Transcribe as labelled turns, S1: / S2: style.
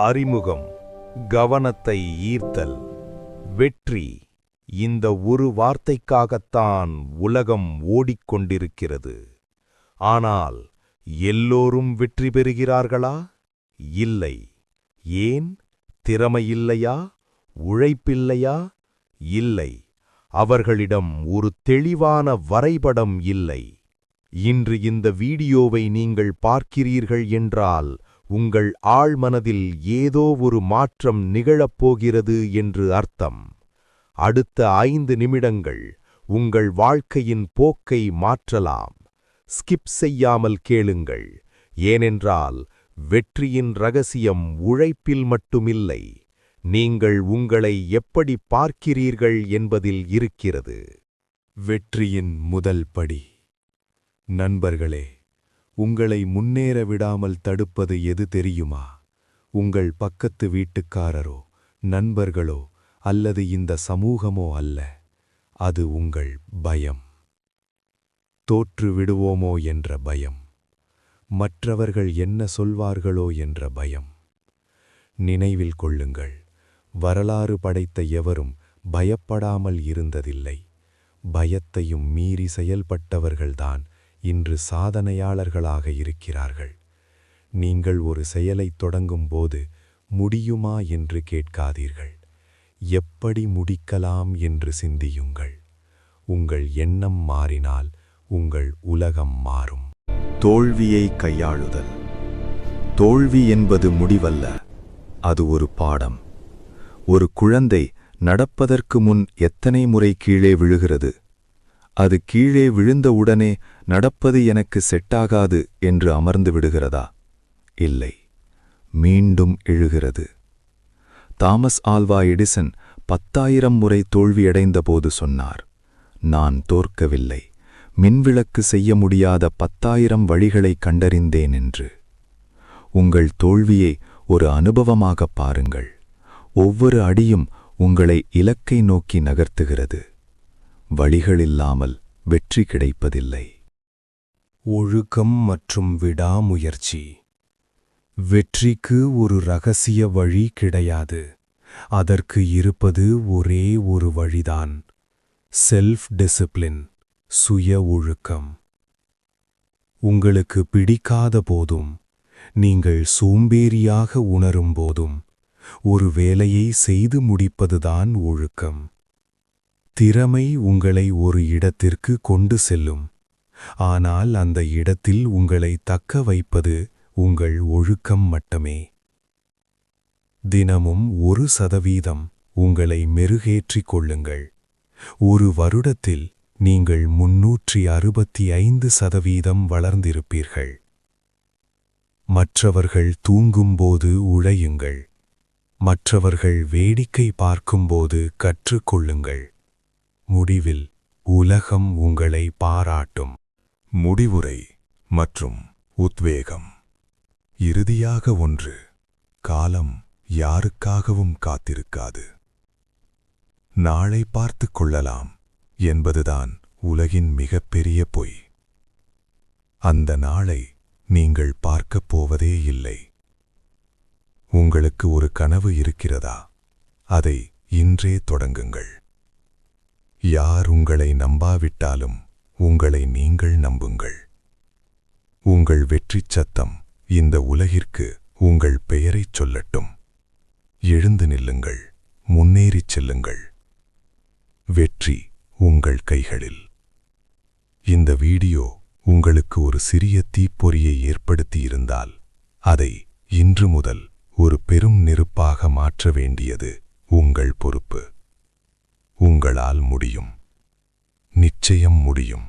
S1: அறிமுகம். கவனத்தை ஈர்த்தல். வெற்றி. இந்த ஒரு வார்த்தைக்காகத்தான் உலகம் ஓடிக்கொண்டிருக்கிறது. ஆனால் எல்லோரும் வெற்றி பெறுகிறார்களா? இல்லை. ஏன்? திறமையில்லையா? உழைப்பில்லையா? இல்லை. அவர்களிடம் ஒரு தெளிவான வரைபடம் இல்லை. இன்று இந்த வீடியோவை நீங்கள் பார்க்கிறீர்கள் என்றால் உங்கள் ஆழ்மனதில் ஏதோ ஒரு மாற்றம் நிகழப்போகிறது என்று அர்த்தம். அடுத்த 5 நிமிடங்கள் உங்கள் வாழ்க்கையின் போக்கை மாற்றலாம். ஸ்கிப் செய்யாமல் கேளுங்கள். ஏனென்றால் வெற்றியின் ரகசியம் உழைப்பில் மட்டுமில்லை, நீங்கள் உங்களை எப்படி பார்க்கிறீர்கள் என்பதில் இருக்கிறது. வெற்றியின் முதல் படி. நண்பர்களே, உங்களை முன்னேற விடாமல் தடுப்பது எது தெரியுமா? உங்கள் பக்கத்து வீட்டுக்காரரோ, நண்பர்களோ அல்லது இந்த சமூகமோ அல்ல. அது உங்கள் பயம். தோற்று விடுவோமோ என்ற பயம். மற்றவர்கள் என்ன சொல்வார்களோ என்ற பயம். நினைவில் கொள்ளுங்கள், வரலாறு படைத்த எவரும் பயப்படாமல் இருந்ததில்லை. பயத்தையும் மீறி செயல்பட்டவர்கள்தான் இன்று சாதனையாளர்களாக இருக்கிறார்கள். நீங்கள் ஒரு செயலைத் தொடங்கும்போது முடியுமா என்று கேட்காதீர்கள். எப்படி முடிக்கலாம் என்று சிந்தியுங்கள். உங்கள் எண்ணம் மாறினால் உங்கள் உலகம் மாறும். தோல்வியை கையாளுதல். தோல்வி என்பது முடிவல்ல, அது ஒரு பாடம். ஒரு குழந்தை நடப்பதற்கு முன் எத்தனை முறை கீழே விழுகிறது? அது கீழே விழுந்தவுடனே நடப்பது எனக்கு செட்டாகாது என்று அமர்ந்து விடுகிறதா? இல்லை, மீண்டும் எழுகிறது. தாமஸ் ஆல்வா எடிசன் 10,000 முறை தோல்வியடைந்தபோது சொன்னார், நான் தோற்கவில்லை, மின்விளக்கு செய்ய முடியாத 10,000 வழிகளை கண்டறிந்தேன் என்று. உங்கள் தோல்வியை ஒரு அனுபவமாகப் பாருங்கள். ஒவ்வொரு அடியும் உங்களை இலக்கை நோக்கி நகர்த்துகிறது. வழிகளில்லாமல் வெற்றி கிடைப்பதில்லை. ஒழுக்கம் மற்றும் விடாமுயற்சி. வெற்றிக்கு ஒரு இரகசிய வழி கிடையாது. அதற்கு இருப்பது ஒரே ஒரு வழிதான்: செல்ஃப் டிசிப்ளின், சுய ஒழுக்கம். உங்களுக்கு பிடிக்காத போதும், நீங்கள் சோம்பேறியாக உணரும் போதும் ஒரு வேலையை செய்து முடிப்பதுதான் ஒழுக்கம். திறமை உங்களை ஒரு இடத்திற்கு கொண்டு செல்லும், ஆனால் அந்த இடத்தில் உங்களை தக்க வைப்பது உங்கள் ஒழுக்கம் மட்டுமே. தினமும் 1% உங்களை மெருகேற்றிக் கொள்ளுங்கள். ஒரு வருடத்தில் நீங்கள் 365% வளர்ந்திருப்பீர்கள். மற்றவர்கள் தூங்கும்போது உழையுங்கள். மற்றவர்கள் வேடிக்கை பார்க்கும்போது கற்றுக்கொள்ளுங்கள். முடிவில் உலகம் உங்களை பாராட்டும். முடிவுரை மற்றும் உத்வேகம். இறுதியாக ஒன்று: காலம் யாருக்காகவும் காத்திருக்காது. நாளை பார்த்துக் கொள்ளலாம் என்பதுதான் உலகின் மிகப்பெரிய பொய். அந்த நாளை நீங்கள் பார்க்கப் போவதே இல்லை. உங்களுக்கு ஒரு கனவு இருக்கிறதா? அதை இன்றே தொடங்குங்கள். யார் உங்களை நம்பாவிட்டாலும் உங்களை நீங்கள் நம்புங்கள். உங்கள் வெற்றிச் சத்தம் இந்த உலகிற்கு உங்கள் பெயரைச் சொல்லட்டும். எழுந்து நில்லுங்கள், முன்னேறிச் செல்லுங்கள். வெற்றி உங்கள் கைகளில். இந்த வீடியோ உங்களுக்கு ஒரு சிறிய தீப்பொறியை ஏற்படுத்தியிருந்தால், அதை இன்று முதல் ஒரு பெரும் நெருப்பாக மாற்ற வேண்டியது உங்கள் பொறுப்பு. உங்களால் முடியும். நிச்சயம் முடியும்.